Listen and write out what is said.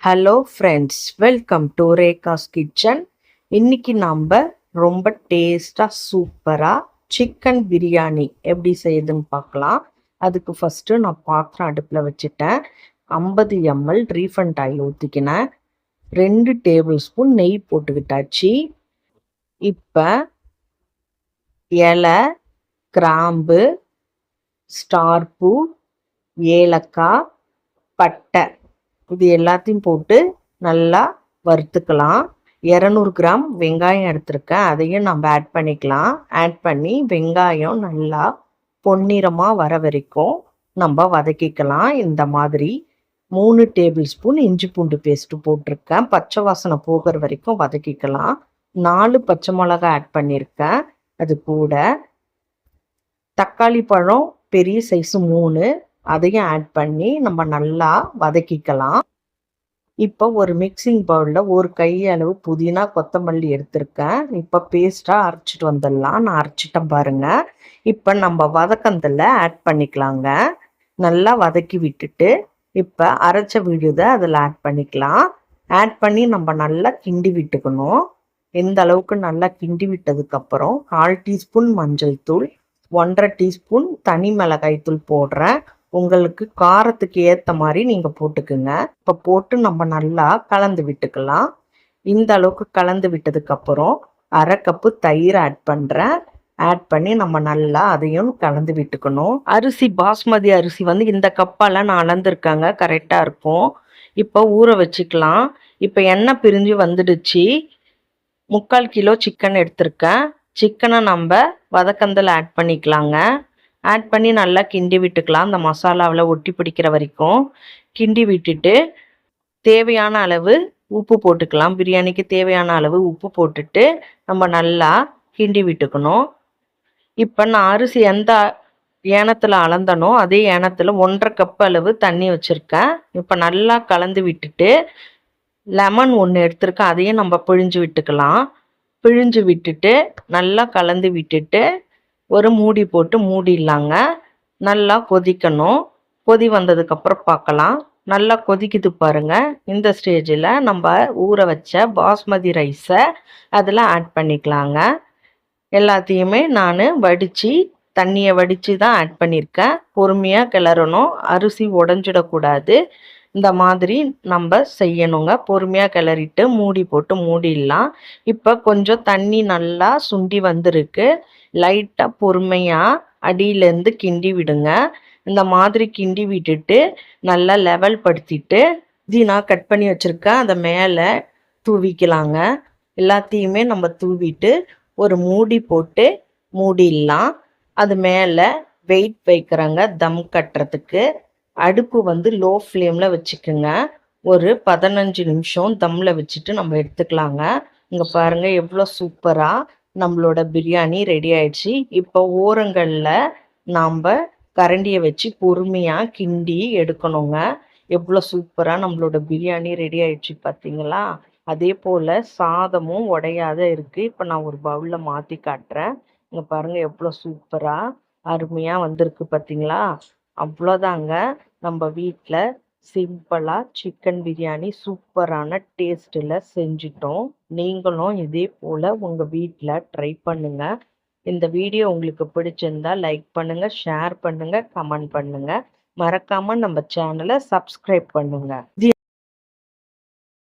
Hello friends, welcome to Rekha's kitchen. இன்னைக்கு நம்ம ரொம்ப டேஸ்டாக சூப்பராக சிக்கன் பிரியாணி எப்படி செய்யுதுன்னு பார்க்கலாம். அதுக்கு ஃபஸ்ட்டு நான் பாத்திரம் அடுப்பில் வச்சுட்டேன். 50 ml ரீஃபண்ட் ஆயில் ஊற்றிக்கினேன். 2 டேபிள் ஸ்பூன் நெய் போட்டுக்கிட்டாச்சு. இப்போ இலை, கிராம்பு, ஸ்டார் பூ, ஏலக்காய், பட்டை இது எல்லாத்தையும் போட்டு நல்லா வறுத்துக்கலாம். 200 கிராம் வெங்காயம் எடுத்திருக்கேன், அதையும் நம்ம ஆட் பண்ணிக்கலாம். ஆட் பண்ணி வெங்காயம் நல்லா பொன்னிறமாக வர வரைக்கும் நம்ம வதக்கிக்கலாம். இந்த மாதிரி 3 டேபிள் ஸ்பூன் இஞ்சி பூண்டு பேஸ்ட்டு போட்டிருக்கேன். பச்சை வாசனை போகிற வரைக்கும் வதக்கிக்கலாம். 4 பச்சை மிளகாய் ஆட் பண்ணியிருக்கேன். அது கூட தக்காளி பழம் பெரிய சைஸு 3 அதையும் ஆட் பண்ணி நம்ம நல்லா வதக்கிக்கலாம். இப்போ ஒரு மிக்சிங் பவுலில் ஒரு கையளவு புதினா கொத்தமல்லி எடுத்திருக்கேன். இப்போ பேஸ்ட்டாக அரைச்சிட்டு வந்துடலாம். நான் அரைச்சிட்டேன் பாருங்கள். இப்போ நம்ம வதக்கந்தில் ஆட் பண்ணிக்கலாங்க. நல்லா வதக்கி விட்டுட்டு இப்போ அரைச்ச விழுதை அதில் ஆட் பண்ணிக்கலாம். ஆட் பண்ணி நம்ம நல்லா கிண்டி விட்டுக்கணும். இந்த அளவுக்கு நல்லா கிண்டி விட்டதுக்கப்புறம் 1/4 டீஸ்பூன் மஞ்சள் தூள், 1/2 டீஸ்பூன் தனி மிளகாய் தூள் போடுறேன். உங்களுக்கு காரத்துக்கு ஏற்ற மாதிரி நீங்கள் போட்டுக்குங்க. இப்போ போட்டு நம்ம நல்லா கலந்து விட்டுக்கலாம். இந்த அளவுக்கு கலந்து விட்டதுக்கப்புறம் 1/2 கப்பு தயிர் ஆட் பண்ணுறேன். ஆட் பண்ணி நம்ம நல்லா அதையும் கலந்து விட்டுக்கணும். அரிசி பாஸ்மதி அரிசி இந்த கப்பால் நான் அளந்துருக்காங்க, கரெக்டாக இருக்கும். இப்போ ஊற வச்சுக்கலாம். இப்போ எண்ணெய் பிரிஞ்சு வந்துடுச்சு. 3/4 கிலோ சிக்கன் எடுத்திருக்கேன். சிக்கனை நம்ம வதக்கந்தில் ஆட் பண்ணிக்கலாங்க. ஆட் பண்ணி நல்லா கிண்டி விட்டுக்கலாம். அந்த மசாலாவில் ஒட்டி பிடிக்கிற வரைக்கும் கிண்டி விட்டுட்டு தேவையான அளவு உப்பு போட்டுக்கலாம். பிரியாணிக்கு தேவையான அளவு உப்பு போட்டுட்டு நம்ம நல்லா கிண்டி விட்டுக்கணும். இப்போ நான் அரிசி எந்த ஏனத்தில் அளந்தனோ அதே ஏனத்தில் 1/2 கப் அளவு தண்ணி வச்சுருக்கேன். இப்போ நல்லா கலந்து விட்டுட்டு லெமன் 1 எடுத்திருக்கேன், அதையும் நம்ம பிழிஞ்சு விட்டுக்கலாம். பிழிஞ்சு விட்டுட்டு நல்லா கலந்து விட்டுட்டு ஒரு மூடி போட்டு மூடிடலாங்க. நல்லா கொதிக்கணும். கொதி வந்ததுக்கப்புறம் பார்க்கலாம். நல்லா கொதிக்குது பாருங்கள். இந்த ஸ்டேஜில் நம்ம ஊற வச்ச பாஸ்மதி ரைஸை அதில் ஆட் பண்ணிக்கலாங்க. எல்லாத்தையுமே நான் வடித்து தண்ணியை வடித்து தான் ஆட் பண்ணியிருக்கேன். பொறுமையாக கிளறணும், அரிசி உடஞ்சிடக்கூடாது. இந்த மாதிரி நம்ம செய்யணுங்க. பொறுமையாக கிளறிட்டு மூடி போட்டு மூடிடலாம். இப்போ கொஞ்சம் தண்ணி நல்லா சுண்டி வந்திருக்கு. லைட்டாக பொறுமையாக அடியிலேருந்து கிண்டி விடுங்க. இந்த மாதிரி கிண்டி விட்டுட்டு நல்லா லெவல் படுத்திட்டு புதினா கட் பண்ணி வச்சுருக்கேன், அதை மேலே தூவிக்கலாங்க. எல்லாத்தையுமே நம்ம தூவிட்டு ஒரு மூடி போட்டு மூடிடலாம். அது மேலே வெயிட் வைக்கிறேங்க தம் கட்டுறதுக்கு. அடுப்பு லோ ஃப்ளேமில் வச்சுக்கோங்க. ஒரு 15 நிமிஷம் தம்மில் வச்சுட்டு நம்ம எடுத்துக்கலாங்க. இங்கே பாருங்கள் எவ்வளோ சூப்பராக நம்மளோட பிரியாணி ரெடி ஆயிடுச்சு. இப்போ ஓரங்களில் நாம் கரண்டியை வச்சு பொறுமையாக கிண்டி எடுக்கணுங்க. எவ்வளோ சூப்பராக நம்மளோட பிரியாணி ரெடி ஆயிடுச்சு பார்த்தீங்களா? அதே போல் சாதமும் உடையாத இருக்குது. இப்போ நான் ஒரு பவுலில் மாற்றி காட்டுறேன். இங்கே பாருங்கள் எவ்வளோ சூப்பராக அருமையாக வந்திருக்கு பார்த்தீங்களா? அவ்வளோதாங்க, நம்ம வீட்டில் சிம்பிளாக சிக்கன் பிரியாணி சூப்பரான டேஸ்ட்டில் செஞ்சிட்டோம். நீங்களும் இதே போல் உங்கள் வீட்டில் ட்ரை பண்ணுங்கள். இந்த வீடியோ உங்களுக்கு பிடிச்சிருந்தா லைக் பண்ணுங்கள், ஷேர் பண்ணுங்கள், கமெண்ட் பண்ணுங்கள். மறக்காமல் நம்ம சேனலை சப்ஸ்கிரைப் பண்ணுங்கள்.